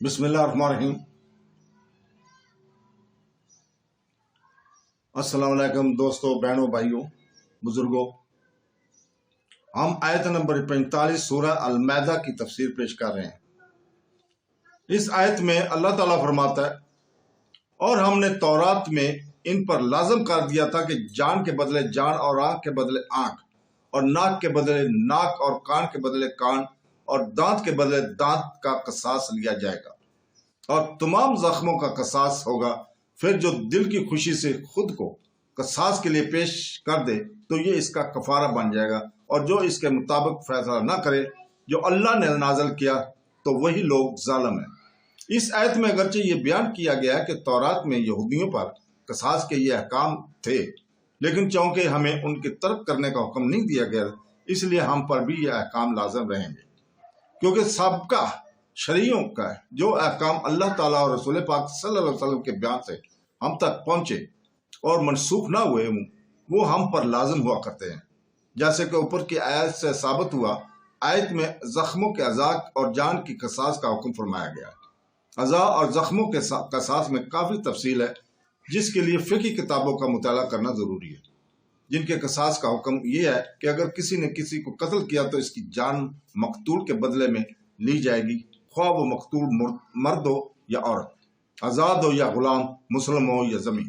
بسم اللہ الرحمن الرحیم۔ السلام علیکم دوستو، بہنوں، بھائیوں، بزرگوں۔ ہم آیت نمبر 45 سورہ المائدہ کی تفسیر پیش کر رہے ہیں۔ اس آیت میں اللہ تعالیٰ فرماتا ہے، اور ہم نے تورات میں ان پر لازم کر دیا تھا کہ جان کے بدلے جان اور آنکھ کے بدلے آنکھ اور ناک کے بدلے ناک اور کان کے بدلے کان اور دانت کے بدلے دانت کا قصاص لیا جائے گا، اور تمام زخموں کا قصاص ہوگا۔ پھر جو دل کی خوشی سے خود کو قصاص کے لیے پیش کر دے تو یہ اس کا کفارہ بن جائے گا، اور جو اس کے مطابق فیصلہ نہ کرے جو اللہ نے نازل کیا تو وہی لوگ ظالم ہیں۔ اس آیت میں اگرچہ یہ بیان کیا گیا ہے کہ تورات میں یہودیوں پر قصاص کے یہ احکام تھے، لیکن چونکہ ہمیں ان کی ترک کرنے کا حکم نہیں دیا گیا، اس لیے ہم پر بھی یہ احکام لازم رہیں گے، کیونکہ سابقہ شریعوں کا جو احکام اللہ تعالیٰ اور رسول پاک صلی اللہ علیہ وسلم کے بیان سے ہم تک پہنچے اور منسوخ نہ ہوئے ہوں، وہ ہم پر لازم ہوا کرتے ہیں، جیسے کہ اوپر کی آیت سے ثابت ہوا۔ آیت میں زخموں کے اعضاء اور جان کی قصاص کا حکم فرمایا گیا ہے۔ اعضاء اور زخموں کے قصاص میں کافی تفصیل ہے، جس کے لیے فقہی کتابوں کا مطالعہ کرنا ضروری ہے۔ جن کے قصاص کا حکم یہ ہے کہ اگر کسی نے کسی کو قتل کیا تو اس کی جان مقتول کے بدلے میں لی جائے گی، خواہ وہ مقتول مرد ہو یا عورت، آزاد ہو یا غلام، مسلم ہو یا ذمہ۔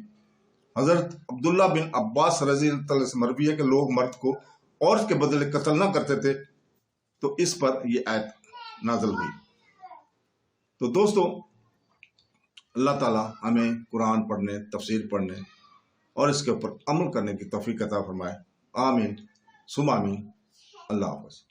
حضرت عبداللہ بن عباس رضی اللہ عنہ سے مروی ہے کہ لوگ مرد کو عورت کے بدلے قتل نہ کرتے تھے، تو اس پر یہ آیت نازل ہوئی۔ تو دوستو، اللہ تعالیٰ ہمیں قرآن پڑھنے، تفسیر پڑھنے اور اس کے اوپر عمل کرنے کی توفیق عطا فرمائے۔ آمین ثم آمین۔ اللہ حافظ۔